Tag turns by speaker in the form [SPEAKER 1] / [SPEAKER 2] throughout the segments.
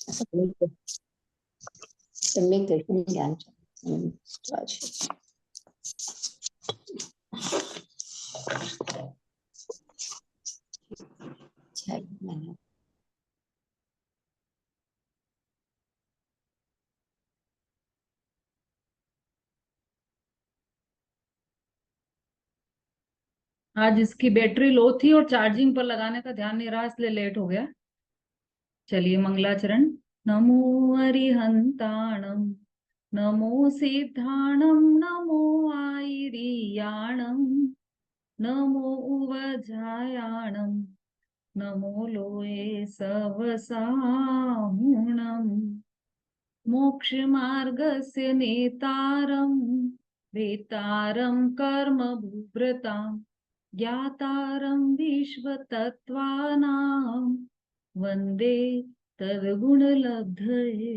[SPEAKER 1] सम्यक् दर्शनं ज्ञानं
[SPEAKER 2] आज इसकी बैटरी लो थी और चार्जिंग पर लगाने का ध्यान नहीं रहा, इसलिए लेट हो गया। चलिए मंगलाचरण। नमो अरिहंताणम, नमो सिद्धाणम, नमो आयरियाणम, नमो उवजायाणम, नमो लोये सवसाहुणम, मोक्ष मार्गस्य नेतारम, वेतारम कर्म भूभृताम, ज्ञातारं विश्वतत्त्वानां, वंदे तद्गुणलब्धये।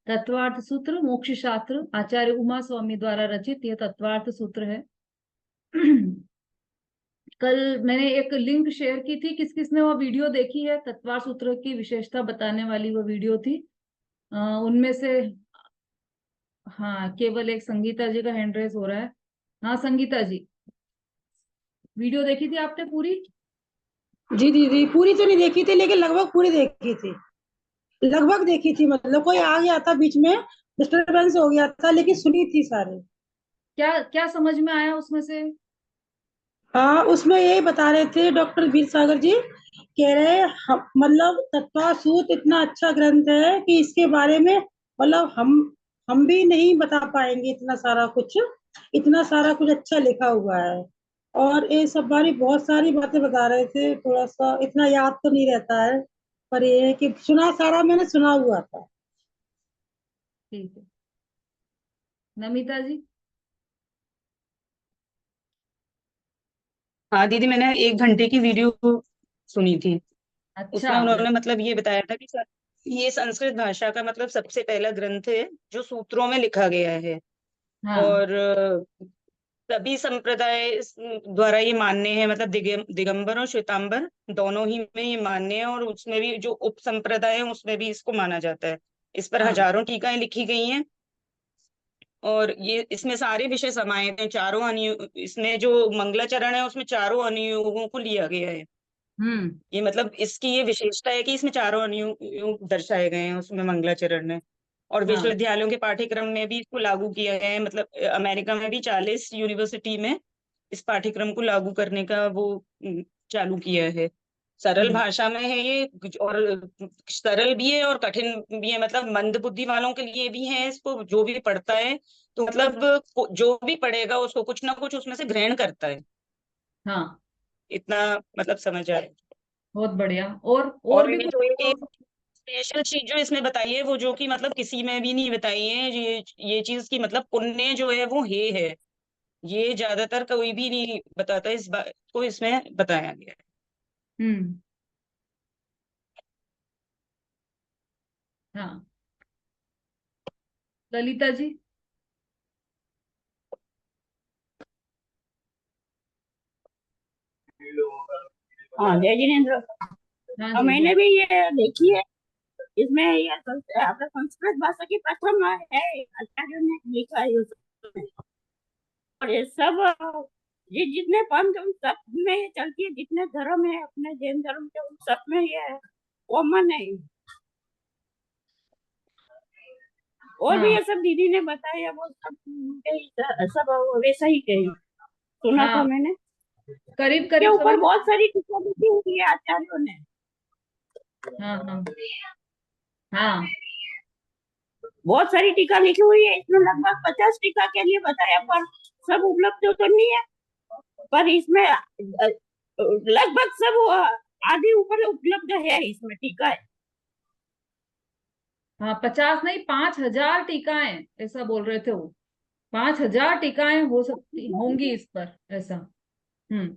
[SPEAKER 2] तत्वार्थ सूत्र मोक्ष शास्त्र आचार्य उमा स्वामी द्वारा रचित यह तत्वार्थ सूत्र है। कल मैंने एक लिंक शेयर की थी, किस किसने वो वीडियो देखी है? तत्वार्थ सूत्र की विशेषता बताने वाली वो वीडियो थी। उनमें से हाँ, केवल एक संगीता जी का हैंड रेस हो रहा है। हाँ संगीता जी, वीडियो देखी थी आपने पूरी?
[SPEAKER 3] जी दीदी, पूरी तो नहीं देखी थी, लेकिन लगभग पूरी देखी थी। लगभग देखी थी, मतलब कोई आ गया था बीच में, डिस्टरबेंस हो गया था, लेकिन सुनी थी सारे।
[SPEAKER 2] क्या क्या समझ में आया उसमें से?
[SPEAKER 3] हाँ, उसमें यही बता रहे थे डॉक्टर वीर सागर जी, कह रहे मतलब तत्वासूत इतना अच्छा ग्रंथ है कि इसके बारे में मतलब हम भी नहीं बता पाएंगे इतना सारा कुछ अच्छा लिखा हुआ है। और ये सब बारी बहुत सारी बातें बता रहे थे, थोड़ा सा इतना याद तो नहीं रहता है, पर ये है कि मैंने सुना हुआ था।
[SPEAKER 2] ठीक है। नमिता जी?
[SPEAKER 4] हाँ दीदी, मैंने 1 घंटे की वीडियो सुनी थी।
[SPEAKER 2] अच्छा।
[SPEAKER 4] उसमें उन्होंने मतलब ये बताया था कि ये संस्कृत भाषा का मतलब सबसे पहला ग्रंथ है जो सूत्रों में लिखा गया है।
[SPEAKER 2] हाँ।
[SPEAKER 4] और सभी संप्रदाय द्वारा ये मान्य है, मतलब दिगंबर और श्वेतांबर दोनों ही में ये मान्य है, और उसमें भी जो उप संप्रदाय है उसमें भी इसको माना जाता है। इस पर
[SPEAKER 2] हाँ।
[SPEAKER 4] हजारों टीकाएं लिखी गई हैं। और ये इसमें सारे विषय समाये हैं, चारों अनुयोग, इसमें जो मंगलाचरण है उसमें चारों अनुयोगों को लिया गया है।
[SPEAKER 2] हम्म।
[SPEAKER 4] ये मतलब इसकी ये विशेषता है कि इसमें चारों अनुयोग दर्शाए गए हैं उसमें मंगलाचरण में। और
[SPEAKER 2] हाँ।
[SPEAKER 4] विश्वविद्यालयों के पाठ्यक्रम में भी इसको लागू किया गया है, मतलब अमेरिका में भी 40 यूनिवर्सिटी में इस पाठ्यक्रम को लागू करने का वो चालू किया है। सरल
[SPEAKER 2] हम्म।
[SPEAKER 4] भाषा में है ये, और सरल भी है और कठिन भी है, मतलब मंद बुद्धि वालों के लिए भी है। इसको जो भी पढ़ता है तो मतलब जो भी पढ़ेगा उसको कुछ ना कुछ उसमें से ग्रहण करता है,
[SPEAKER 2] हाँ,
[SPEAKER 4] इतना मतलब समझ आए।
[SPEAKER 2] बहुत बढ़िया। और
[SPEAKER 4] और
[SPEAKER 2] भी
[SPEAKER 4] ये
[SPEAKER 2] कुछ?
[SPEAKER 4] जो एक स्पेशल चीज जो इसमें बताई है, वो जो कि मतलब किसी में भी नहीं बताई है, ये चीज की मतलब पुण्य जो है वो है ये ज्यादातर कोई भी नहीं बताता, इस बात को इसमें बताया गया है।
[SPEAKER 2] हम्म। हाँ, ललिता जी?
[SPEAKER 5] हाँ, जय जिनेन्द्र।
[SPEAKER 2] हाँ
[SPEAKER 5] और
[SPEAKER 2] जी,
[SPEAKER 5] मैंने भी ये देखी है। इसमें ये आपका संस्कृत भाषा की प्रथम है, आचार्यों ने लिखा है उसमें। और ये सब ये जितने पंथ उन सब में ये चलती है, जितने धर्म है अपने जैन धर्म के उन सब में ये कॉमन है। और भी
[SPEAKER 2] हाँ।
[SPEAKER 5] ये सब दीदी ने बताया, वो सब सब वैसा ही कही सुना था
[SPEAKER 2] हाँ,
[SPEAKER 5] मैंने।
[SPEAKER 2] करीब
[SPEAKER 5] के
[SPEAKER 2] करीब
[SPEAKER 5] ऊपर
[SPEAKER 2] समझ।
[SPEAKER 5] बहुत सारी टीका लिखी हुई है आचार्यों ने।
[SPEAKER 2] हाँ। हाँ। हाँ।
[SPEAKER 5] बहुत सारी टीका लिखी हुई है इसमें, लगभग 50 टीका के लिए बताया, पर सब उपलब्ध तो नहीं है। पर इसमें लगभग सब आधे ऊपर उपलब्ध है इसमें टीका है।
[SPEAKER 2] हाँ, 50 नहीं, 5,000 टीकाएं ऐसा बोल रहे थे वो। 5,000 टीकाएं हो सकती होंगी इस पर, ऐसा। हम्म।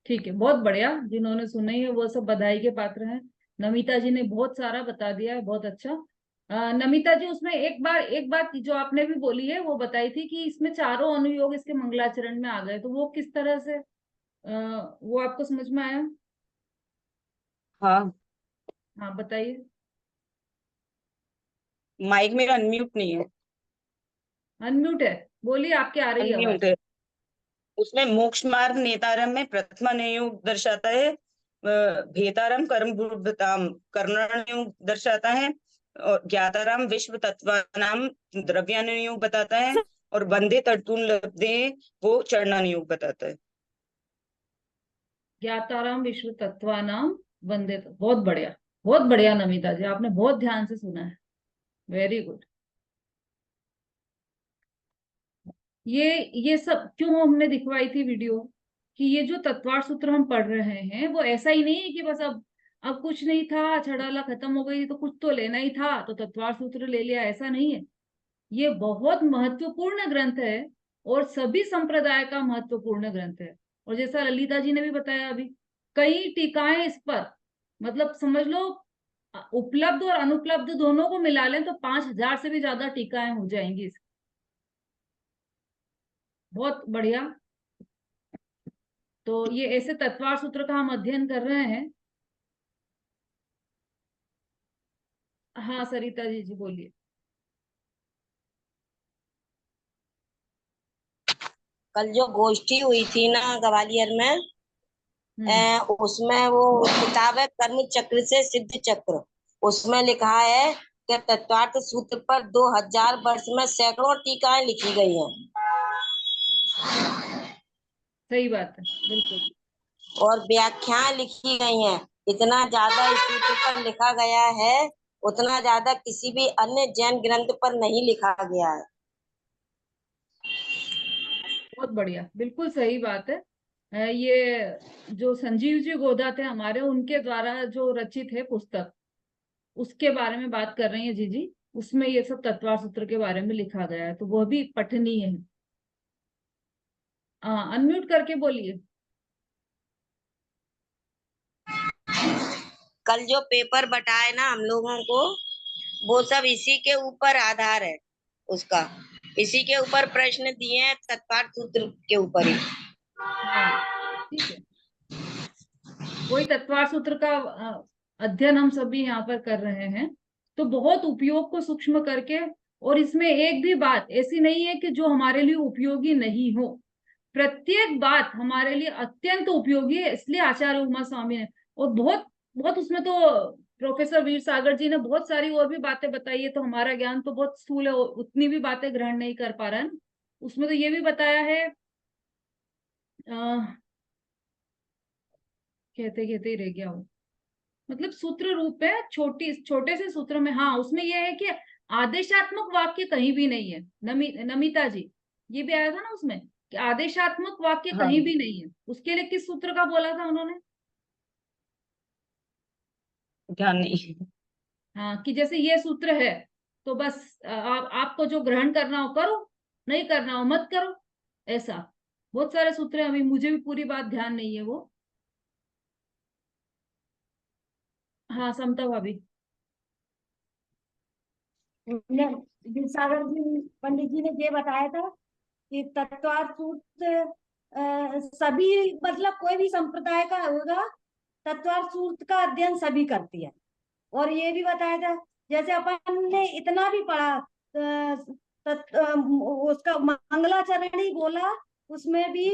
[SPEAKER 2] ठीक है, बहुत बढ़िया। जिन्होंने सुनी है वो सब बधाई के पात्र हैं। नमिता जी ने बहुत सारा बता दिया है, बहुत अच्छा। नमिता जी, उसमें एक बात जो आपने भी बोली है वो बताई थी कि इसमें चारों अनुयोग इसके मंगलाचरण में आ गए, तो वो किस तरह से वो आपको समझ में आया?
[SPEAKER 4] हाँ,
[SPEAKER 2] हाँ बताइए।
[SPEAKER 4] माइक मेरा अनम्यूट नहीं है।
[SPEAKER 2] अनम्यूट है, बोलिए, आपकी आ रही है आवाज।
[SPEAKER 4] अनम्यूट है। उसमें मोक्ष मार्ग नेतारम में प्रथमा योग दर्शाता है, भेतारम कर्म भूताम कर्णयोग दर्शाता है, और ज्ञाताराम विश्व तत्वानाम द्रव्यानुयोग बताता है, और वंदे तर्तुन लब्धे वो चरणानुयोग बताता है।
[SPEAKER 2] ज्ञाताराम विश्व तत्वानाम वंदे, बहुत बढ़िया नमिता जी, आपने बहुत ध्यान से सुना है, वेरी गुड। ये सब क्यों हमने दिखवाई थी वीडियो, कि ये जो तत्वार सूत्र हम पढ़ रहे हैं वो ऐसा ही नहीं है कि बस अब कुछ नहीं था, छड़ाला खत्म हो गई तो कुछ तो लेना ही था तो तत्वार सूत्र ले लिया, ऐसा नहीं है। ये बहुत महत्वपूर्ण ग्रंथ है और सभी संप्रदाय का महत्वपूर्ण ग्रंथ है। और जैसा ललिता जी ने भी बताया अभी, कई टीकाएं इस पर, मतलब समझ लो उपलब्ध और अनुपलब्ध दोनों को मिला लें तो 5,000 से भी ज्यादा टीकाएं हो जाएंगी। बहुत बढ़िया। तो ये ऐसे तत्वार सूत्र का हम अध्ययन कर रहे हैं। हाँ सरिता जी, जी बोलिए।
[SPEAKER 6] कल जो गोष्ठी हुई थी ना ग्वालियर में, उसमें वो किताब है कर्म चक्र से सिद्ध चक्र। उसमें लिखा है कि तत्वार्थ सूत्र पर 2000 वर्ष में सैकड़ों टीकाएं लिखी गई हैं
[SPEAKER 2] सही बात है, बिल्कुल।
[SPEAKER 6] और व्याख्याएं लिखी गई हैं। इतना ज्यादा इस सूत्र पर लिखा गया है, उतना ज्यादा किसी भी अन्य जैन ग्रंथ पर नहीं लिखा गया है।
[SPEAKER 2] बहुत बढ़िया, बिल्कुल सही बात है। ये जो संजीव जी गोदा थे हमारे, उनके द्वारा जो रचित है पुस्तक, उसके बारे में बात कर रही है जी जी। उसमें ये सब तत्वार सूत्र के बारे में लिखा गया है, तो वह भी पठनीय है। अनम्यूट करके बोलिए।
[SPEAKER 6] कल जो पेपर बटाए ना हम लोगों को, वो सब इसी के ऊपर आधार है उसका। इसी के ऊपर प्रश्न दिए हैं, तत्पाठ सूत्र के ऊपर ही।
[SPEAKER 2] हाँ ठीक है, वही तत्वार सूत्र का अध्ययन हम सभी यहाँ पर कर रहे हैं। तो बहुत उपयोग को सूक्ष्म करके, और इसमें एक भी बात ऐसी नहीं है कि जो हमारे लिए उपयोगी नहीं हो। प्रत्येक बात हमारे लिए अत्यंत उपयोगी है, इसलिए आचार्य उमा स्वामी ने, और बहुत बहुत उसमें तो प्रोफेसर वीर सागर जी ने बहुत सारी और भी बातें बताई है। तो हमारा ज्ञान तो बहुत स्थूल है, उतनी भी बातें ग्रहण नहीं कर पा रहा है। उसमें तो ये भी बताया है, कहते कहते ही रह गया हूँ, मतलब सूत्र रूप है, छोटे से सूत्र में। हाँ उसमें यह है कि आदेशात्मक वाक्य कहीं भी नहीं है। नमिता जी, ये भी आया था ना उसमें कि आदेशात्मक वाक्य
[SPEAKER 4] हाँ
[SPEAKER 2] कहीं भी नहीं है। उसके लिए किस सूत्र का बोला था उन्होंने?
[SPEAKER 4] ध्यान नहीं।
[SPEAKER 2] हाँ, कि जैसे ये सूत्र है तो बस आपको जो ग्रहण करना हो करो, नहीं करना हो मत करो, ऐसा बहुत सारे सूत्र हैं। अभी मुझे भी पूरी बात ध्यान नहीं है वो। हाँ समता भाभी।
[SPEAKER 7] सागर जी पंडित जी ने ये बताया था कि तत्वार्थ सूत्र सभी, मतलब कोई भी संप्रदाय का होगा, तत्वार्थ सूत्र का अध्ययन सभी करती है। और ये भी बताया था, जैसे अपन ने इतना भी पढ़ा, उसका मंगलाचरण ही बोला, उसमें भी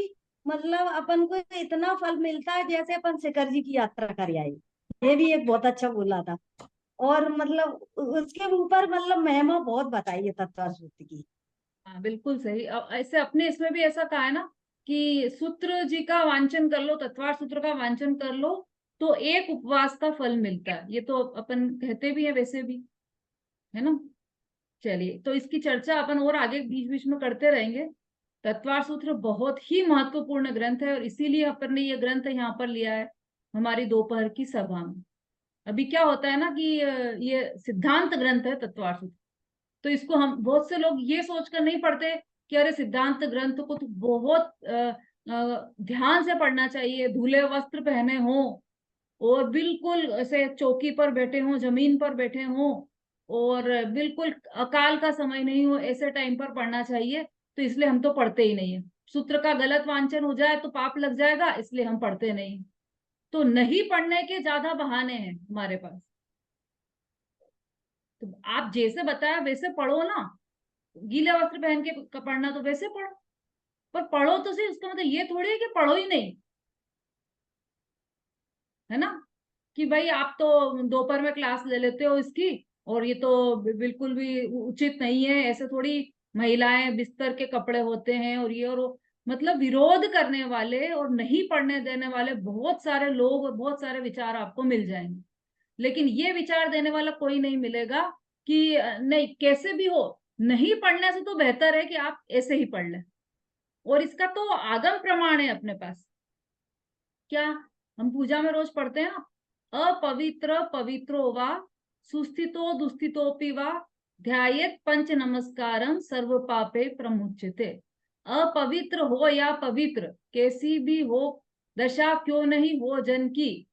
[SPEAKER 7] मतलब अपन को इतना फल मिलता है जैसे अपन शिखर जी की यात्रा कर आए। ये भी एक बहुत अच्छा बोला था। और मतलब उसके ऊपर मतलब महिमा बहुत बताई है तत्वार सूत्र की।
[SPEAKER 2] हाँ बिल्कुल सही। ऐसे अपने इसमें भी ऐसा कहा है ना कि सूत्र जी का वांचन कर लो, तत्वार सूत्र का वांचन कर लो तो एक उपवास का फल मिलता है। ये तो अपन कहते भी है वैसे भी, है ना। चलिए, तो इसकी चर्चा अपन और आगे बीच बीच में करते रहेंगे। तत्वार सूत्र बहुत ही महत्वपूर्ण ग्रंथ है और इसीलिए अपन ने ये ग्रंथ यहाँ पर लिया है हमारी दोपहर की सभा में। अभी क्या होता है ना कि ये सिद्धांत ग्रंथ है तत्वार सूत्र, तो इसको हम, बहुत से लोग ये सोचकर नहीं पढ़ते कि अरे सिद्धांत ग्रंथ को तो बहुत ध्यान से पढ़ना चाहिए, धुले वस्त्र पहने हो और बिल्कुल ऐसे चौकी पर बैठे हो, जमीन पर बैठे हो और बिल्कुल अकाल का समय नहीं हो, ऐसे टाइम पर पढ़ना चाहिए। तो इसलिए हम तो पढ़ते ही नहीं है। सूत्र का गलत वांचन हो जाए तो पाप लग जाएगा, इसलिए हम पढ़ते नहीं। तो नहीं पढ़ने के ज्यादा बहाने हैं हमारे पास। तो आप जैसे बताया वैसे पढ़ो ना, गीले वस्त्र पहन के पढ़ना तो वैसे पढ़ो, पर पढ़ो तो सही, उसका मतलब ये थोड़ी है कि पढ़ो ही नहीं, है ना, कि भाई आप तो दोपहर में क्लास ले लेते हो इसकी और ये तो बिल्कुल भी उचित नहीं है, ऐसे थोड़ी महिलाएं बिस्तर के कपड़े होते हैं और ये और वो। मतलब विरोध करने वाले और नहीं पढ़ने देने वाले बहुत सारे लोग और बहुत सारे विचार आपको मिल जाएंगे, लेकिन ये विचार देने वाला कोई नहीं मिलेगा कि नहीं कैसे भी हो, नहीं पढ़ने से तो बेहतर है कि आप ऐसे ही पढ़ लें। और इसका तो आगम प्रमाण है अपने पास। क्या हम पूजा में रोज पढ़ते हैं ना, अपवित्र पवित्रो वा सुस्थितो दुस्थितोपि वा ध्यायेत पंच नमस्कारम सर्व पापे प्रमुच्यते। अपवित्र हो या पवित्र, कैसी भी हो दशा क्यों नहीं हो जन की,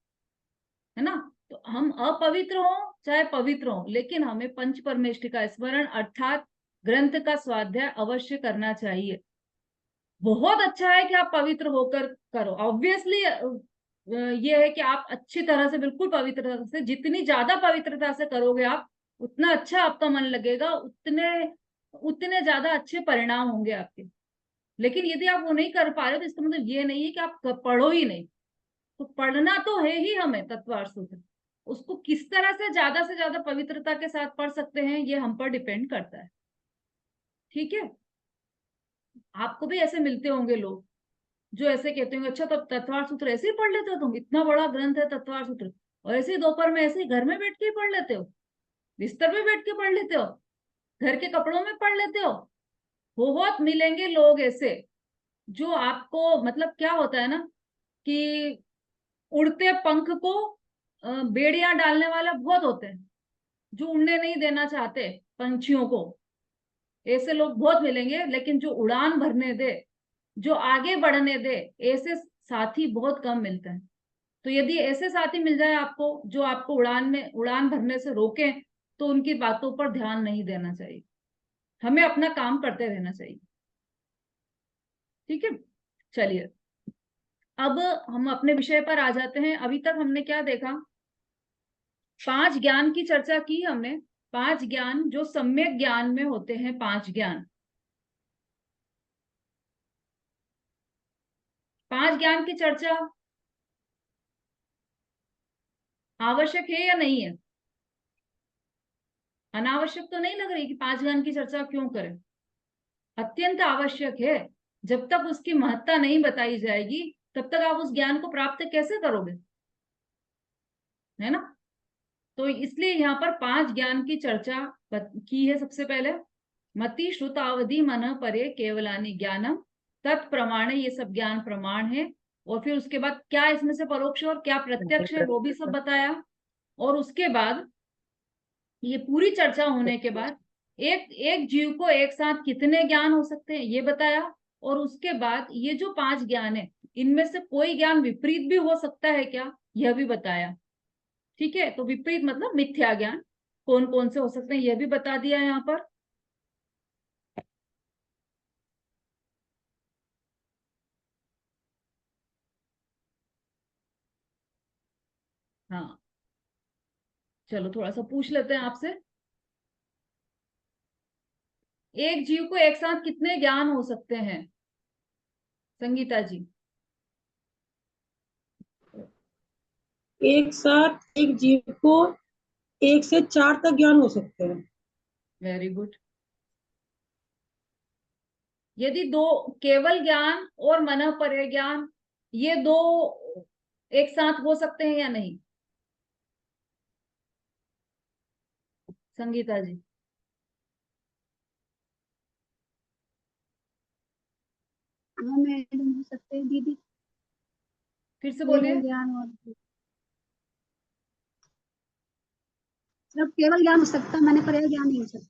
[SPEAKER 2] है ना, तो हम अपवित्र हो चाहे पवित्र हो, लेकिन हमें पंच परमेष्टि का स्मरण अर्थात ग्रंथ का स्वाध्याय अवश्य करना चाहिए। बहुत अच्छा है कि आप पवित्र होकर करो, ऑब्वियसली ये है कि आप अच्छी तरह से, बिल्कुल पवित्रता से, जितनी ज्यादा पवित्रता से करोगे आप, उतना अच्छा आपका मन लगेगा, उतने उतने ज्यादा अच्छे परिणाम होंगे आपके। लेकिन यदि आप वो नहीं कर पा रहे तो इसका मतलब ये नहीं है कि आप पढ़ो ही नहीं, तो पढ़ना तो है ही हमें तत्वार्थ सूत्र, उसको किस तरह से ज्यादा पवित्रता के साथ पढ़ सकते हैं ये हम पर डिपेंड करता है। ठीक है, आपको भी ऐसे मिलते होंगे लोग जो ऐसे कहते होंगे अच्छा तब तत्वार्थ सूत्र ऐसे ही पढ़ लेते हो तुम, इतना बड़ा ग्रंथ है तत्वार्थ सूत्र, और ऐसे ही दोपहर में ऐसे ही घर में बैठ के ही पढ़ लेते हो, बिस्तर में बैठ के पढ़ लेते हो, घर के कपड़ों में पढ़ लेते हो। बहुत मिलेंगे लोग ऐसे जो आपको, मतलब क्या होता है ना कि उड़ते पंख को बेड़ियां डालने वाले बहुत होते हैं, जो उड़ने नहीं देना चाहते पंछियों को, ऐसे लोग बहुत मिलेंगे। लेकिन जो उड़ान भरने दे, जो आगे बढ़ने दे, ऐसे साथी बहुत कम मिलते हैं। तो यदि ऐसे साथी मिल जाए आपको जो आपको उड़ान भरने से रोके, तो उनकी बातों पर ध्यान नहीं देना चाहिए, हमें अपना काम करते रहना चाहिए। ठीक है, चलिए अब हम अपने विषय पर आ जाते हैं। अभी तक हमने क्या देखा, 5 ज्ञान की चर्चा की हमने, 5 ज्ञान जो सम्यक ज्ञान में होते हैं, 5 ज्ञान, 5 ज्ञान की चर्चा आवश्यक है या नहीं है? अनावश्यक तो नहीं लग रही कि 5 ज्ञान की चर्चा क्यों करें, अत्यंत आवश्यक है। जब तक उसकी महत्ता नहीं बताई जाएगी तब तक आप उस ज्ञान को प्राप्त कैसे करोगे, है ना। तो इसलिए यहाँ पर 5 ज्ञान की चर्चा की है। सबसे पहले मति श्रुतावधि मन परे केवलानि ज्ञानम तत्प्रमाण, ये सब ज्ञान प्रमाण है। और फिर उसके बाद क्या इसमें से परोक्ष और क्या प्रत्यक्ष है वो भी सब बताया। और उसके बाद ये पूरी चर्चा होने के बाद एक एक जीव को एक साथ कितने ज्ञान हो सकते हैं ये बताया। और उसके बाद ये जो 5 ज्ञान है, इनमें से कोई ज्ञान विपरीत भी हो सकता है क्या, यह भी बताया। ठीक है, तो विपरीत मतलब मिथ्या ज्ञान कौन कौन से हो सकते हैं यह भी बता दिया यहाँ पर। हाँ, चलो थोड़ा सा पूछ लेते हैं आपसे, एक जीव को एक साथ कितने ज्ञान हो सकते हैं, संगीता जी?
[SPEAKER 3] एक साथ एक जीव को 1 से 4 तक ज्ञान हो सकते हैं।
[SPEAKER 2] Very good. यदि दो, केवल ज्ञान और मन परे ज्ञान, ये दो एक साथ हो सकते हैं या नहीं, संगीता जी?
[SPEAKER 1] हाँ मैडम, हो सकते हैं दीदी।
[SPEAKER 2] फिर से बोलिए।
[SPEAKER 1] ज्ञान और सिर्फ केवल ज्ञान हो सकता है, मैंने पर्याय ज्ञान नहीं हो सकता,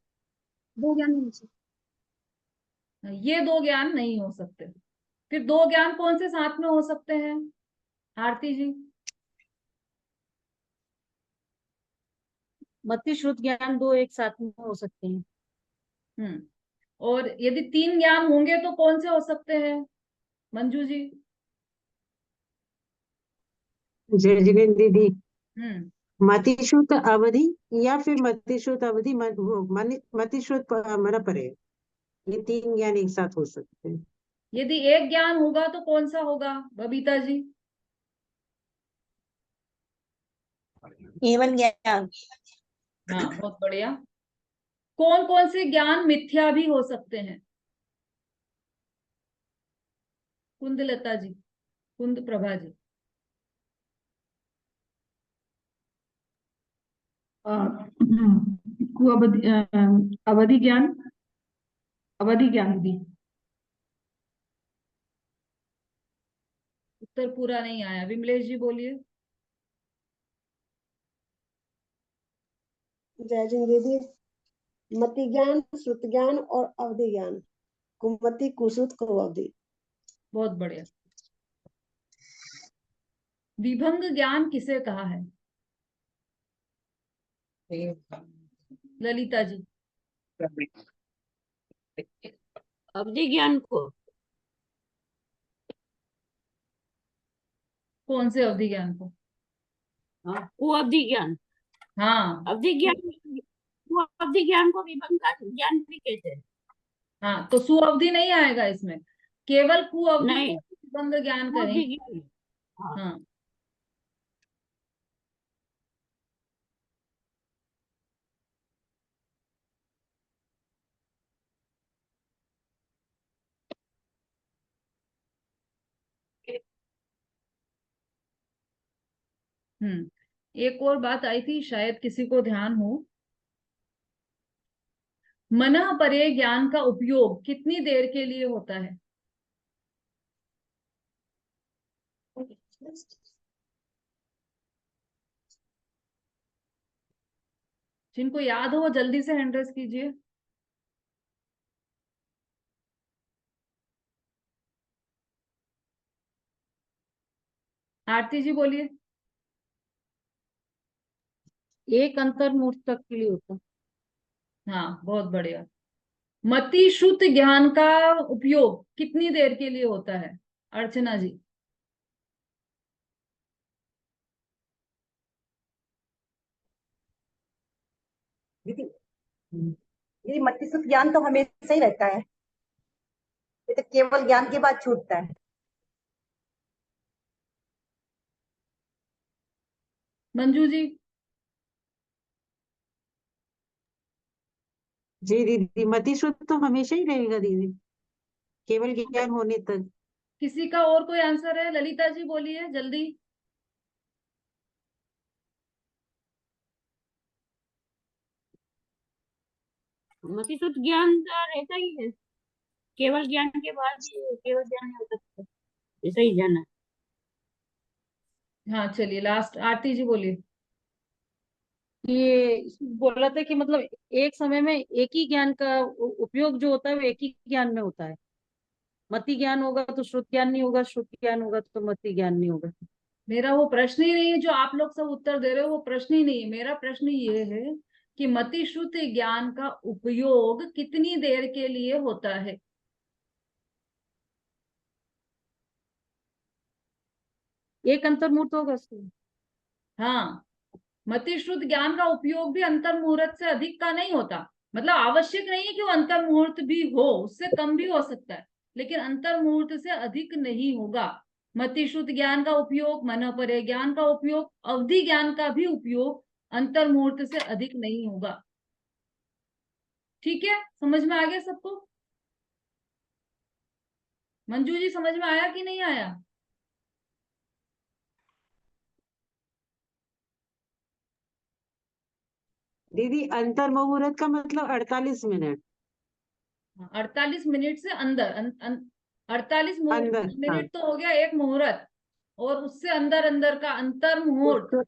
[SPEAKER 1] 2 ज्ञान नहीं हो सकता।
[SPEAKER 2] ये 2 ज्ञान नहीं हो सकते। फिर 2 ज्ञान कौन से साथ में हो सकते हैं, आरती जी?
[SPEAKER 8] मति श्रुत ज्ञान 2 एक साथ में हो सकते हैं।
[SPEAKER 2] और यदि 3 ज्ञान होंगे तो कौन से हो सकते हैं, मंजू जी?
[SPEAKER 8] जय जिनेन्द्र दीदी,
[SPEAKER 9] मतिश्रुत अवधि या फिर मतिश्रुत अवधि मतिश्रुत मना परे, ये तीन ज्ञान एक साथ हो सकते हैं।
[SPEAKER 2] यदि एक ज्ञान होगा तो कौन सा होगा बबीता जी?
[SPEAKER 6] केवल ज्ञान।
[SPEAKER 2] हाँ, बहुत बढ़िया। कौन कौन से ज्ञान मिथ्या भी हो सकते हैं? कुंदलता जी, कुंद प्रभा जी।
[SPEAKER 10] कुअवधि अवधि ज्ञान, अवधि ज्ञान दी।
[SPEAKER 2] उत्तर पूरा नहीं आया, विमलेश जी बोलिए।
[SPEAKER 11] जय जिन दीदी, मति ज्ञान, श्रुत ज्ञान और अवधि ज्ञान। कुमति, कुश्रुत, कुअवधि।
[SPEAKER 2] बहुत बढ़िया। विभंग ज्ञान किसे कहा है? ललिता जी।
[SPEAKER 5] अवधि ज्ञान को।
[SPEAKER 2] कौन से अवधि ज्ञान को?
[SPEAKER 5] हाँ, कुअवधि ज्ञान।
[SPEAKER 2] हाँ
[SPEAKER 5] अवधि ज्ञान, कुअवधि ज्ञान को विभंग का ज्ञान भी कहते हैं।
[SPEAKER 2] हाँ, तो सुअवधि नहीं आएगा इसमें, केवल कुअवधि को
[SPEAKER 5] नहीं,
[SPEAKER 2] विभंग ज्ञान
[SPEAKER 5] कुअवधि
[SPEAKER 2] कहेंगे।
[SPEAKER 5] ज्ञान। हाँ।
[SPEAKER 2] हाँ। एक और बात आई थी, शायद किसी को ध्यान हो। मनः परे ज्ञान का उपयोग कितनी देर के लिए होता है? जिनको याद हो वो जल्दी से हैंड रेस कीजिए। आरती जी बोलिए।
[SPEAKER 8] एक अंतर मुहूर्त तक के लिए होता है।
[SPEAKER 2] हाँ, बहुत बढ़िया। मति शुद्ध ज्ञान का उपयोग कितनी देर के लिए होता है? अर्चना जी।
[SPEAKER 12] दीदी दीदी, मस्तिष्क ज्ञान तो हमेशा ही रहता है, ये तो केवल ज्ञान के बाद छूटता है।
[SPEAKER 2] मंजू जी।
[SPEAKER 9] जी दीदी, मतिश्रुत तो हमेशा ही रहेगा दीदी, केवल ज्ञान होने तक।
[SPEAKER 2] किसी का और कोई आंसर है? ललिता जी बोलिए जल्दी।
[SPEAKER 5] मतिशुद्ध ज्ञान तो रहता ही है, केवल ज्ञान के बाद ही केवल ज्ञान नहीं हो सकता, ऐसा ही जाना।
[SPEAKER 2] हाँ, चलिए लास्ट आरती जी बोलिए।
[SPEAKER 8] ये बोला था कि मतलब एक समय में एक ही ज्ञान का उपयोग जो होता है वो एक ही ज्ञान में होता है। मति ज्ञान होगा तो श्रुत ज्ञान नहीं होगा, श्रुत ज्ञान होगा तो मति ज्ञान नहीं होगा।
[SPEAKER 2] मेरा वो प्रश्न ही नहीं है जो आप लोग सब उत्तर दे रहे हो, वो प्रश्न ही नहीं है। मेरा प्रश्न ये है कि मति श्रुत ज्ञान का उपयोग कितनी देर के लिए होता है?
[SPEAKER 8] एक अंतर मुहूर्त होगा उसमें।
[SPEAKER 2] हाँ, मति श्रुत ज्ञान का उपयोग भी अंतर मुहूर्त से अधिक का नहीं होता। मतलब आवश्यक नहीं है कि वो अंतर मुहूर्त भी हो, उससे कम भी हो सकता है, लेकिन अंतर मुहूर्त से अधिक नहीं होगा। मति श्रुत ज्ञान का उपयोग, मन परे ज्ञान का उपयोग, अवधि ज्ञान का भी उपयोग अंतर मुहूर्त से अधिक नहीं होगा। ठीक है, समझ में आ गया सबको? मंजू जी, समझ में आया कि नहीं आया?
[SPEAKER 9] दीदी अंतर मुहूर्त का मतलब 48 मिनट।
[SPEAKER 2] 48 मिनट से अंदर 48
[SPEAKER 9] अंदर, हाँ।
[SPEAKER 2] मिनट तो हो गया एक मुहूर्त, और उससे अंदर अंदर का अंतर मुहूर्त।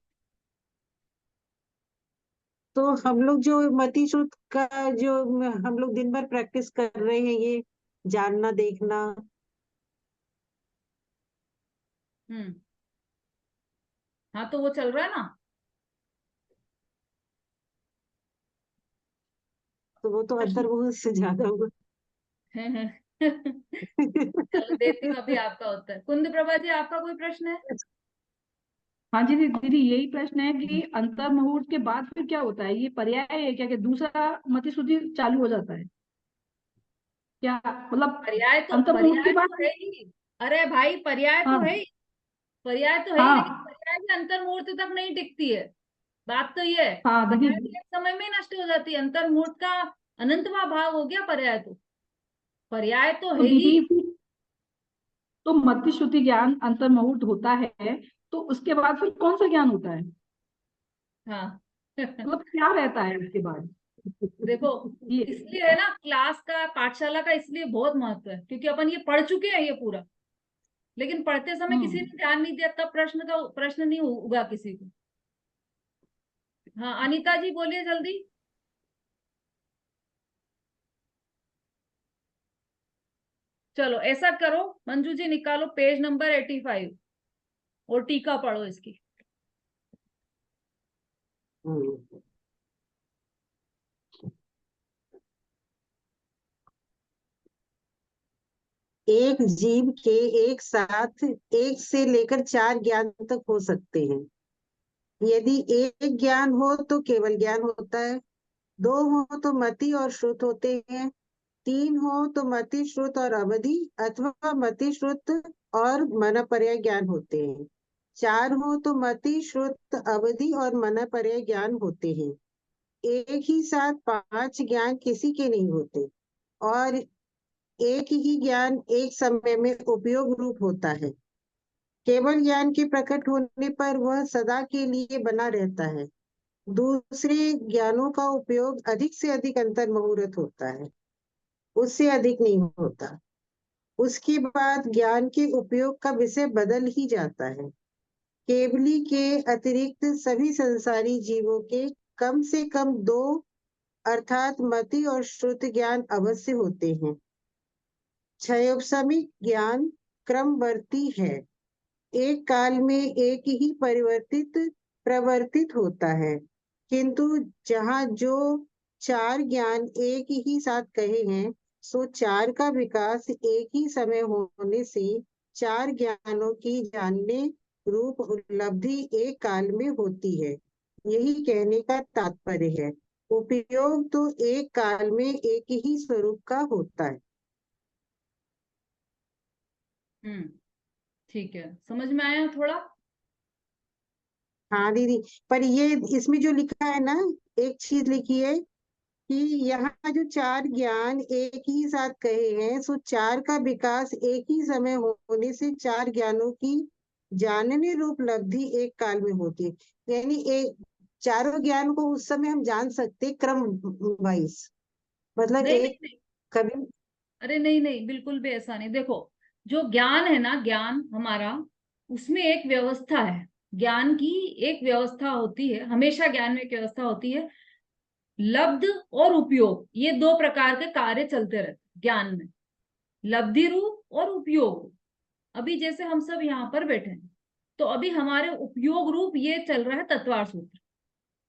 [SPEAKER 9] तो हम लोग जो मतिश्रुत का जो हम लोग दिन भर प्रैक्टिस कर रहे हैं, ये जानना देखना।
[SPEAKER 2] हाँ, तो वो चल रहा है ना।
[SPEAKER 9] तो वो तो अंतर मुहूर्त से ज्यादा होगा।
[SPEAKER 2] चलो देती हूँ अभी आपका उत्तर। कुंद प्रभा जी, आपका कोई प्रश्न है?
[SPEAKER 10] हाँ जी दीदी, यही प्रश्न है कि अंतर मुहूर्त के बाद फिर क्या होता है? ये पर्याय है क्या कि दूसरा मति शुद्धि चालू हो जाता है क्या? मतलब अंतर मुहूर्त के
[SPEAKER 2] पर्याय
[SPEAKER 10] बाद
[SPEAKER 2] तो है ही। अरे भाई पर्याय तो है
[SPEAKER 10] हाँ
[SPEAKER 2] ही, पर्याय तो है ही, लेकिन
[SPEAKER 10] हाँ
[SPEAKER 2] पर्याय भी अंतर मुहूर्त तक नहीं टिकती है। बात तो ये है,
[SPEAKER 10] हाँ
[SPEAKER 2] पर्याय
[SPEAKER 10] दीदी।
[SPEAKER 2] भी एक समय में ही नष्ट हो जाती है। अंतर मुहूर्त का अनंतवा भाग हो गया पर्याय, तो पर्याय तो
[SPEAKER 10] तो
[SPEAKER 2] है ही।
[SPEAKER 10] दीदी फिर तो मति श्रुति ज्ञान अंतर मुहूर्त होता है, तो उसके बाद फिर कौन सा ज्ञान होता है?
[SPEAKER 2] हाँ
[SPEAKER 10] मतलब क्या रहता है उसके बाद?
[SPEAKER 2] देखो,
[SPEAKER 10] ये
[SPEAKER 2] इसलिए है ना क्लास का, पाठशाला का इसलिए बहुत महत्व है, क्योंकि अपन ये पढ़ चुके हैं ये पूरा, लेकिन पढ़ते समय किसी ने ध्यान नहीं दिया, तब प्रश्न नहीं उगा किसी को। हाँ अनीता जी बोलिए जल्दी। चलो ऐसा करो मंजू जी, निकालो पेज नंबर 85 और टीका पढ़ो इसकी।
[SPEAKER 9] हम्म। एक जीव के एक साथ एक से लेकर 4 ज्ञान तक हो सकते हैं। यदि एक ज्ञान हो तो केवल ज्ञान होता है, 2 हो तो मति और श्रुत होते हैं, 3 हो तो मति श्रुत और अवधि अथवा मति श्रुत और मनपर्य ज्ञान होते हैं, 4 हो तो मति श्रुत अवधि और मनपर्य ज्ञान होते हैं। एक ही साथ 5 ज्ञान किसी के नहीं होते और एक ही ज्ञान एक समय में उपयोग रूप होता है। केवल ज्ञान के प्रकट होने पर वह सदा के लिए बना रहता है। दूसरे ज्ञानों का उपयोग अधिक से अधिक अंतर मुहूर्त होता है, उससे अधिक नहीं होता। उसके बाद ज्ञान के उपयोग का विषय बदल ही जाता है। केवली के अतिरिक्त सभी संसारी जीवों के कम से कम 2 अर्थात मति और श्रुत ज्ञान अवश्य होते हैं। क्षयोपशमिक ज्ञान क्रमवर्ती है, एक काल में एक ही प्रवर्तित होता है, किंतु जहाँ जो 4 ज्ञान एक ही साथ कहे हैं, सो 4 का विकास एक ही समय होने से 4 ज्ञानों की जानने रूप उपलब्धि एक काल में होती है। यही कहने का तात्पर्य है। उपयोग तो एक काल में एक ही स्वरूप का होता है।
[SPEAKER 2] ठीक है, समझ में आया थोड़ा?
[SPEAKER 9] हाँ दीदी, पर ये इसमें जो लिखा है ना, एक चीज लिखी है कि यहाँ जो 4 ज्ञान एक ही साथ कहे हैं, सो 4 का विकास एक ही समय होने से 4 ज्ञानों की जानने रूप लब्धि एक काल में होती है। यानी एक चारों ज्ञान को उस समय हम जान सकते क्रम वाइज, मतलब
[SPEAKER 2] नहीं नहीं
[SPEAKER 9] एक
[SPEAKER 2] नहीं,
[SPEAKER 9] कभी।
[SPEAKER 2] अरे नहीं नहीं, बिल्कुल भी ऐसा नहीं। देखो, जो ज्ञान है ना, ज्ञान हमारा, उसमें एक व्यवस्था है। ज्ञान की एक व्यवस्था होती है, हमेशा ज्ञान में एक व्यवस्था होती है। लब्ध और उपयोग, ये 2 प्रकार के कार्य चलते रहते हैं ज्ञान में, लब्धि रूप और उपयोग रूप। अभी जैसे हम सब यहाँ पर बैठे हैं, तो अभी हमारे उपयोग रूप ये चल रहा है तत्वार सूत्र,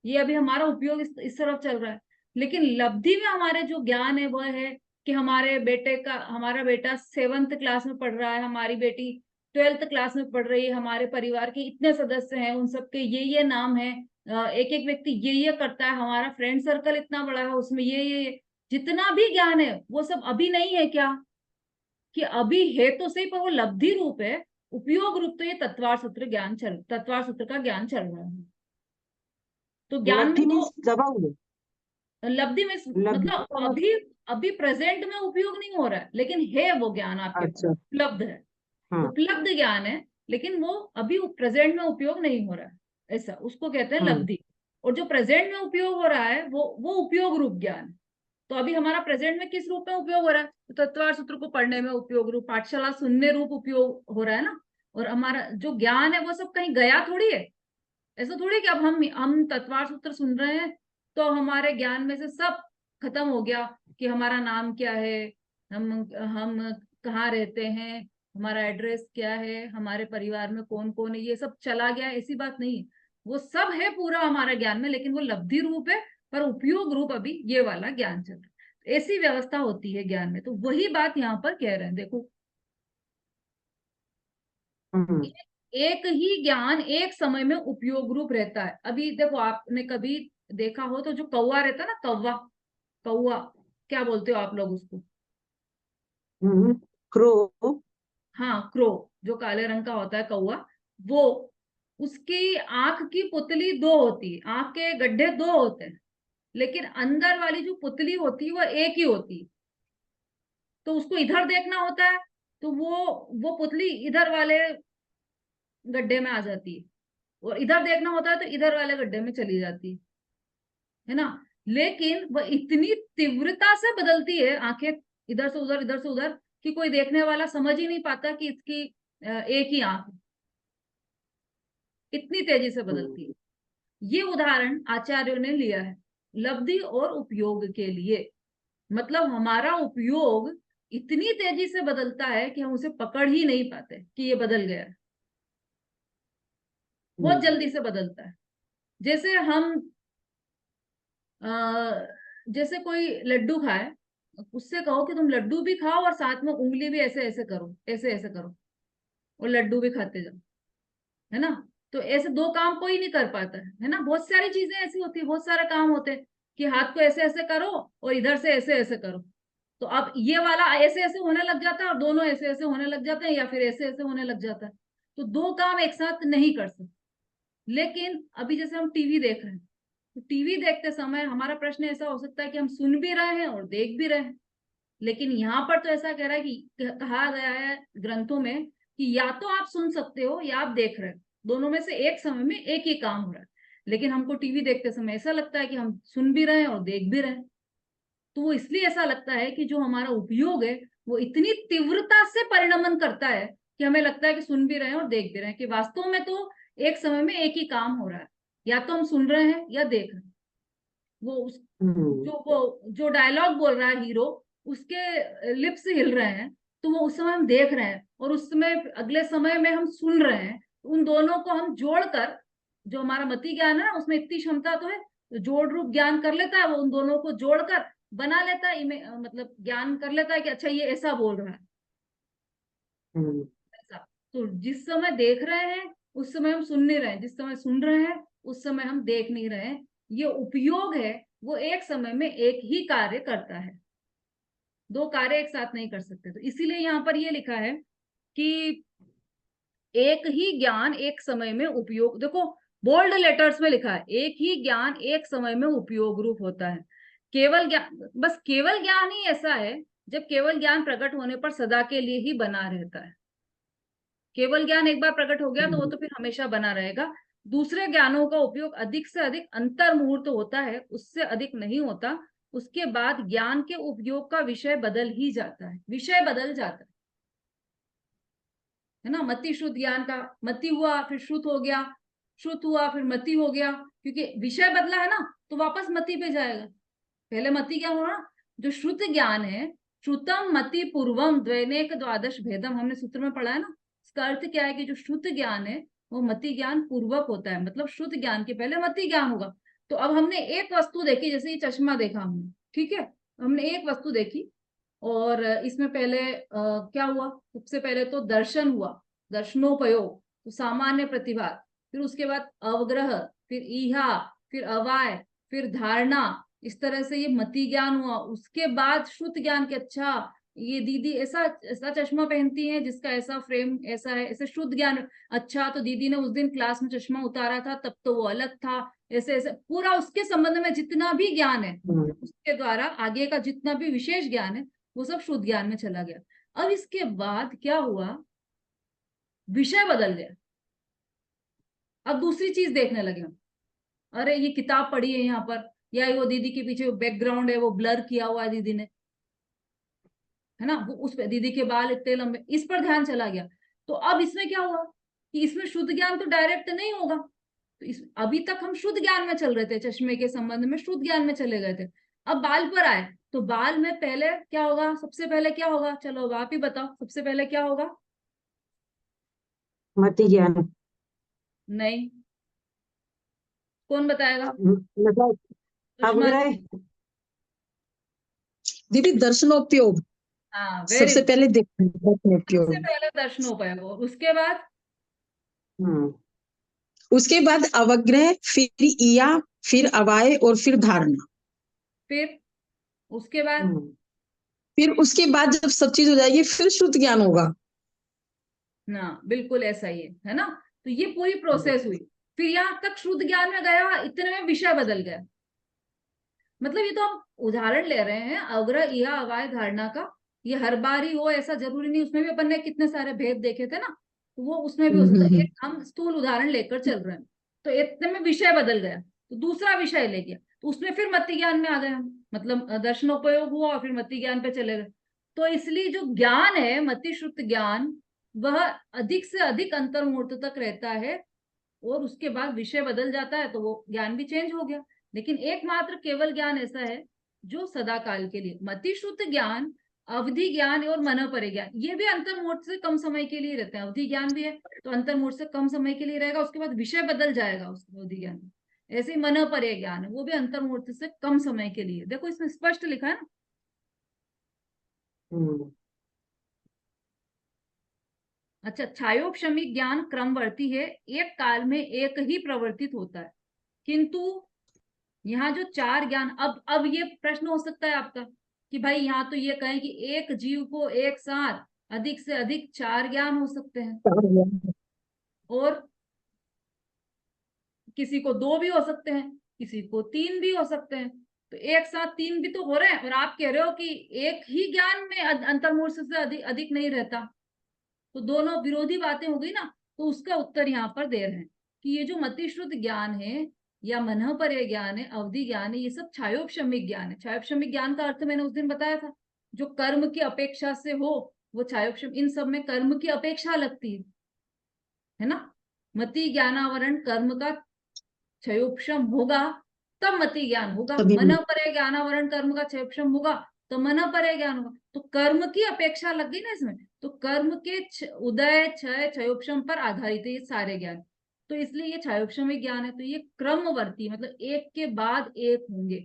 [SPEAKER 2] ये अभी हमारा उपयोग इस तरफ चल रहा है। लेकिन लब्धि में हमारे जो ज्ञान है वह है कि हमारा बेटा 7th क्लास में पढ़ रहा है, हमारी बेटी 12th क्लास में पढ़ रही है, हमारे परिवार के इतने सदस्य हैं, उन सबके ये नाम है, एक एक व्यक्ति ये करता है, हमारा फ्रेंड सर्कल इतना बड़ा है, उसमें ये जितना भी ज्ञान है वो सब अभी नहीं है क्या? कि अभी है तो सही, पर वो लब्धि रूप है। उपयोग रूप तो ये तत्वार सूत्र का ज्ञान चल रहा है। तो ज्ञान में
[SPEAKER 9] लब्धि
[SPEAKER 2] दो,
[SPEAKER 9] मीन्स दबा हुए,
[SPEAKER 2] लब्धि में
[SPEAKER 9] लब्धि
[SPEAKER 2] मतलब
[SPEAKER 9] का
[SPEAKER 2] अभी अभी प्रेजेंट में उपयोग नहीं हो रहा है, लेकिन है वो ज्ञान आपके पास,
[SPEAKER 9] अच्छा।
[SPEAKER 2] उपलब्ध है,
[SPEAKER 9] हाँ।
[SPEAKER 2] उपलब्ध ज्ञान है, लेकिन वो अभी प्रेजेंट में उपयोग नहीं हो रहा है, ऐसा उसको कहते हैं लब्धि। और जो प्रेजेंट में उपयोग हो रहा है वो उपयोग रूप ज्ञान है। तो अभी हमारा प्रेजेंट में किस रूप में उपयोग हो रहा है? तो तत्वार सूत्र को पढ़ने में उपयोग रूप, पाठशाला सुनने रूप उपयोग हो रहा है ना। और हमारा जो ज्ञान है वो सब कहीं गया थोड़ी है। ऐसा थोड़ी कि अब हम तत्वार सूत्र सुन रहे हैं तो हमारे ज्ञान में से सब खत्म हो गया, कि हमारा नाम क्या है, हम कहाँ रहते हैं, हमारा एड्रेस क्या है, हमारे परिवार में कौन कौन है, ये सब चला गया, ऐसी बात नहीं है। वो सब है पूरा हमारे ज्ञान में, लेकिन वो लब्धि रूप है, पर उपयोग रूप अभी ये वाला ज्ञान चल रहा है। ऐसी व्यवस्था होती है ज्ञान में, तो वही बात यहाँ पर कह रहे हैं। देखो, एक ही ज्ञान एक समय में उपयोग रूप रहता है। अभी देखो, आपने कभी देखा हो तो जो कौवा रहता है ना, कौवा, कौवा क्या बोलते हो आप लोग उसको?
[SPEAKER 9] क्रो।
[SPEAKER 2] हाँ, क्रो, जो काले रंग का होता है कौवा, वो, उसकी आंख की पुतली दो होती है, आंख के गड्ढे दो होते हैं, लेकिन अंदर वाली जो पुतली होती है वो एक ही होती है। तो उसको इधर देखना होता है तो वो पुतली इधर वाले गड्ढे में आ जाती है, और इधर देखना होता है तो इधर वाले गड्ढे में चली जाती है ना। लेकिन वह इतनी तीव्रता से बदलती है आंखें, इधर से उधर, इधर से उधर, कि कोई देखने वाला समझ ही नहीं पाता कि इसकी एक ही आंख है। इतनी तेजी से बदलती है। ये उदाहरण आचार्यों ने लिया है लब्धि और उपयोग के लिए। मतलब हमारा उपयोग इतनी तेजी से बदलता है कि हम उसे पकड़ ही नहीं पाते कि ये बदल गया है, बहुत जल्दी से बदलता है। जैसे हम जैसे कोई लड्डू खाए, उससे कहो कि तुम लड्डू भी खाओ और साथ में उंगली भी ऐसे ऐसे करो, ऐसे ऐसे करो, और लड्डू भी खाते जाओ, है ना। तो ऐसे दो काम कोई नहीं कर पाता है ना। बहुत सारी चीजें ऐसी होती है, बहुत सारे काम होते हैं कि हाथ को ऐसे ऐसे करो और इधर से ऐसे ऐसे करो, तो अब ये वाला ऐसे ऐसे होने लग जाता है और दोनों ऐसे ऐसे होने लग जाते हैं, या फिर ऐसे ऐसे होने लग जाता है। तो दो काम एक साथ नहीं कर सकते। लेकिन अभी जैसे हम टीवी देख रहे हैं, तो टीवी देखते समय हमारा प्रश्न ऐसा हो सकता है कि हम सुन भी रहे हैं और देख भी रहे हैं। लेकिन यहाँ पर तो ऐसा कह रहा है कि कहा गया है ग्रंथों में कि या तो आप सुन सकते हो या आप देख रहे हो, दोनों में से एक समय में एक ही काम हो रहा है। लेकिन हमको टीवी देखते समय ऐसा लगता है कि हम सुन भी रहे हैं और देख भी रहे हैं। तो वो इसलिए ऐसा लगता है कि जो हमारा उपयोग है वो इतनी तीव्रता से परिणमन करता है कि हमें लगता है कि सुन भी रहे हैं और देख भी रहे हैं, कि वास्तव में तो एक समय में एक ही काम हो रहा है, या तो हम सुन रहे हैं या देख रहे हैं। वो जो डायलॉग बोल रहा है हीरो, उसके लिप्स हिल रहे हैं, तो वो उस समय हम देख रहे हैं, और उस समय अगले समय में हम सुन रहे हैं। उन दोनों को हम जोड़कर, जो हमारा मति ज्ञान है ना, उसमें इतनी क्षमता तो है, तो जोड़ रूप ज्ञान कर लेता है वो, उन दोनों को जोड़कर बना लेता है, मतलब ज्ञान कर लेता है कि अच्छा ये ऐसा बोल रहा है, ऐसा। तो जिस समय देख रहे हैं उस समय हम सुन नहीं रहे हैं, जिस समय सुन रहे हैं उस समय हम देख नहीं रहे हैं। ये उपयोग है, वो एक समय में एक ही कार्य करता है, दो कार्य एक साथ नहीं कर सकते। तो इसीलिए यहाँ पर ये लिखा है कि एक ही ज्ञान एक समय में उपयोग, देखो बोल्ड लेटर्स में लिखा है, एक ही ज्ञान एक समय में उपयोग रूप होता है। केवल ज्ञान, बस केवल ज्ञान ही ऐसा है जब केवल ज्ञान प्रकट होने पर सदा के लिए ही बना रहता है। केवल ज्ञान एक बार प्रकट हो गया तो वो तो फिर हमेशा बना रहेगा। दूसरे ज्ञानों का उपयोग अधिक से अधिक अंतर मुहूर्त होता है, उससे अधिक नहीं होता। उसके बाद ज्ञान के उपयोग का विषय बदल ही जाता है, विषय बदल जाता है ना। मति श्रुत ज्ञान का मति हुआ, फिर श्रुत हो गया, श्रुत हुआ, फिर मति हो गया, क्योंकि विषय बदला है ना, तो वापस मति पे जाएगा। पहले मति क्या हो रहा, जो श्रुत ज्ञान है, श्रुतम मति पूर्वम द्वैनेक द्वादश भेदम, हमने सूत्र में पढ़ा है ना। इसका अर्थ क्या है कि जो श्रुत ज्ञान है वो मति ज्ञान पूर्वक होता है, मतलब श्रुत ज्ञान के पहले मति ज्ञान होगा। तो अब हमने एक वस्तु देखी, जैसे ये चश्मा देखा हमने, ठीक है, हमने एक वस्तु देखी, और इसमें पहले क्या हुआ, सबसे पहले तो दर्शन हुआ, दर्शनोपयोग, तो सामान्य प्रतिभात, फिर उसके बाद अवग्रह, फिर ईहा, फिर अवाय, फिर धारणा, इस तरह से ये मति ज्ञान हुआ। उसके बाद श्रुत ज्ञान के, अच्छा ये दीदी ऐसा ऐसा चश्मा पहनती है जिसका ऐसा फ्रेम ऐसा है, ऐसे शुद्ध ज्ञान। अच्छा, तो दीदी ने उस दिन क्लास में चश्मा उतारा था तब तो वो अलग था, ऐसे ऐसे पूरा उसके संबंध में जितना भी ज्ञान है, उसके द्वारा आगे का जितना भी विशेष ज्ञान है वो सब शुद्ध ज्ञान में चला गया। अब इसके बाद क्या हुआ, विषय बदल गया। अब दूसरी चीज देखने लगे हम, अरे ये किताब पढ़ी है यहाँ पर, या वो दीदी के पीछे बैकग्राउंड है वो ब्लर किया हुआ है दीदी ने, है ना, वो उस पे दीदी के बाल इतने लंबे, इस पर ध्यान चला गया। तो अब इसमें क्या हुआ कि इसमें शुद्ध ज्ञान तो डायरेक्ट नहीं होगा। तो अभी तक हम शुद्ध ज्ञान में चल रहे थे, चश्मे के संबंध में शुद्ध ज्ञान में चले गए थे। अब बाल पर आए तो बाल में पहले क्या होगा, सबसे पहले क्या होगा, चलो अब आप ही बताओ, सबसे पहले क्या होगा?
[SPEAKER 9] मति ज्ञान।
[SPEAKER 2] नहीं, कौन बताएगा?
[SPEAKER 9] मतलब अवग्रह।
[SPEAKER 13] दीदी दर्शनोपयोग।
[SPEAKER 2] हाँ,
[SPEAKER 13] सबसे पहले
[SPEAKER 2] सबसे
[SPEAKER 13] दर्शनोपयोग।
[SPEAKER 2] पहले दर्शनोपयोग, और उसके बाद
[SPEAKER 13] उसके बाद अवग्रह, फिर इया, फिर अवाय और फिर धारणा।
[SPEAKER 2] फिर उसके बाद
[SPEAKER 13] फिर उसके बाद जब सब चीज हो जाएगी फिर श्रुत ज्ञान होगा।
[SPEAKER 2] ना बिल्कुल ऐसा ही है ना। तो ये पूरी प्रोसेस हुई, फिर यहाँ तक शुद्ध ज्ञान में गया, इतने में विषय बदल गया। मतलब ये तो हम उदाहरण ले रहे हैं अग्रह इहा अवाय धारणा का, ये हर बार ही हो ऐसा जरूरी नहीं। उसमें भी अपन ने कितने सारे भेद देखे थे ना, तो वो उसमें भी हो सकता है। एक हम स्थूल उदाहरण लेकर चल रहे हैं, तो इतने में विषय बदल गया, तो दूसरा विषय ले गया, तो उसमें फिर मति ज्ञान में आ गए हम, मतलब दर्शनोपयोग हुआ और फिर मति ज्ञान पे चले गए। तो इसलिए जो ज्ञान है मति श्रुत ज्ञान, वह अधिक से अधिक अंतर्मुहूर्त तक रहता है, और उसके बाद विषय बदल जाता है तो वो ज्ञान भी चेंज हो गया। लेकिन एकमात्र केवल ज्ञान ऐसा है जो सदा काल के लिए, मति श्रुत ज्ञान, अवधि ज्ञान और मन परे ज्ञान, ये भी अंतर्मुहूर्त से कम समय के लिए रहते हैं। अवधि ज्ञान भी है तो अंतर्मुहूर्त से कम समय के लिए रहेगा, उसके बाद विषय बदल जाएगा उस अवधि ज्ञान में। ऐसे ही मन परे ज्ञान है, वो भी अंतर्मुहूर्त से कम समय के लिए। देखो इसमें स्पष्ट लिखा है ना। अच्छा, छायोपशमिक ज्ञान क्रमवर्ती है, एक काल में एक ही प्रवर्तित होता है। किंतु यहाँ जो चार ज्ञान, अब ये प्रश्न हो सकता है आपका कि भाई यहाँ तो ये कहें कि एक जीव को एक साथ अधिक से अधिक चार ज्ञान हो सकते हैं, और किसी को दो भी हो सकते हैं, किसी को तीन भी हो सकते हैं। तो एक साथ तीन भी तो हो रहे हैं, और आप कह रहे हो कि एक ही ज्ञान में अंतर्मुहूर्त से अधिक नहीं रहता। तो दोनों विरोधी बातें हो गई ना। तो उसका उत्तर यहाँ पर दे रहे हैं कि ये जो मतिश्रुत ज्ञान है या मनः परे ज्ञान है, अवधि ज्ञान है, ये सब छायोपशमिक ज्ञान है। छायोपशमिक ज्ञान का अर्थ मैंने उस दिन बताया था, जो कर्म की अपेक्षा से हो वो छायोपशम। इन सब में कर्म की अपेक्षा लगती है ना। मति ज्ञानावरण कर्म का क्षयोपशम होगा तब मति ज्ञान होगा, मनः परे ज्ञानावरण कर्म का क्षयोपशम होगा तो मनः परे ज्ञान होगा। तो कर्म की अपेक्षा लग गई ना इसमें, तो कर्म के उदय क्षय क्षयोपशम पर आधारित है ये सारे ज्ञान। तो इसलिए ये छायोपशमिक ज्ञान है। तो ये क्रमवर्ती मतलब एक के बाद एक होंगे।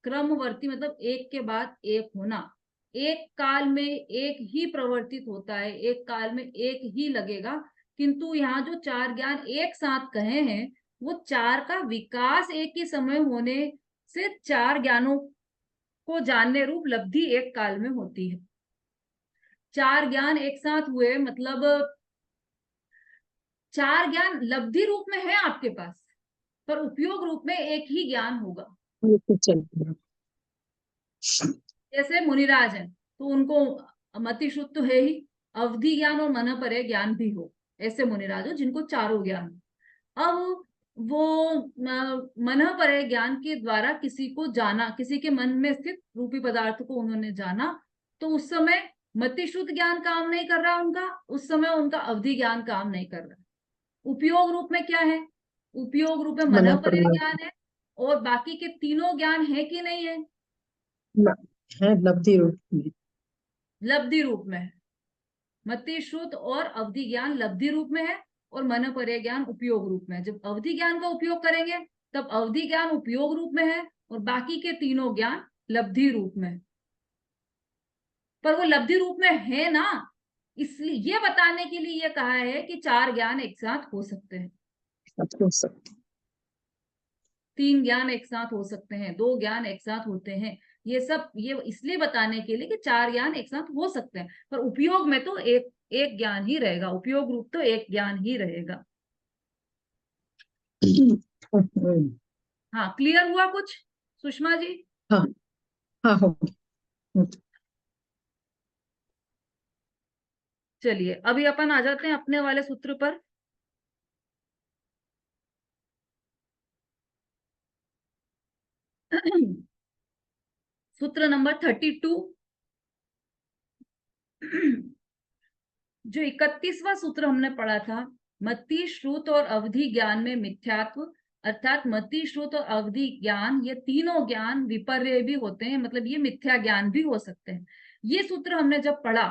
[SPEAKER 2] क्रमवर्ती मतलब एक के बाद एक होना, एक काल में एक ही प्रवर्तित होता है, एक काल में एक ही लगेगा। किंतु यहाँ जो चार ज्ञान एक साथ कहे हैं, वो चार का विकास एक ही समय होने से चार ज्ञानों को जानने रूप लब्धि एक काल में होती है। चार ज्ञान एक साथ हुए मतलब चार ज्ञान लब्धि रूप में है आपके पास, पर उपयोग रूप में एक ही ज्ञान होगा। जैसे मुनिराज है तो उनको मति शुद्ध तो है ही, अवधि ज्ञान और मन परे ज्ञान भी हो, ऐसे मुनिराज हो जिनको चारों ज्ञान। अब वो मन परे ज्ञान के द्वारा किसी को जाना, किसी के मन में स्थित रूपी पदार्थ को उन्होंने जाना, तो उस समय मति शुद्ध ज्ञान काम नहीं कर रहा उनका, उस समय उनका अवधि ज्ञान काम नहीं कर रहा। उपयोग रूप में क्या है? उपयोग रूप में मन परे ज्ञान है, और बाकी के तीनों ज्ञान है कि नहीं है?
[SPEAKER 13] है लब्धि रूप में,
[SPEAKER 2] लब्धि रूप में। मति शुद्ध और अवधि ज्ञान लब्धि रूप में है, और मन परे ज्ञान उपयोग रूप में। जब अवधि ज्ञान का उपयोग करेंगे तब अवधि ज्ञान उपयोग रूप में है, और बाकी के तीनों ज्ञान लब्धि रूप में। पर वो लब्धि रूप में है ना, इसलिए ये बताने के लिए ये कहा है कि चार ज्ञान एक साथ हो सकते हैं, तीन ज्ञान एक साथ हो सकते हैं, दो ज्ञान एक साथ होते हैं। ये सब ये इसलिए बताने के लिए कि चार ज्ञान एक साथ हो सकते हैं, पर उपयोग में तो एक ज्ञान ही रहेगा, उपयोग रूप तो एक ज्ञान ही रहेगा। हाँ, क्लियर हुआ कुछ सुषमा जी?
[SPEAKER 13] हाँ हाँ हो।
[SPEAKER 2] चलिए अभी अपन आ जाते हैं अपने वाले सूत्र पर। सूत्र नंबर 32, जो 31वां सूत्र हमने पढ़ा था, मति श्रुत और अवधि ज्ञान में मिथ्यात्व, अर्थात मति श्रुत और अवधि ज्ञान ये तीनों ज्ञान विपर्य भी होते हैं, मतलब ये मिथ्या ज्ञान भी हो सकते हैं। ये सूत्र हमने जब पढ़ा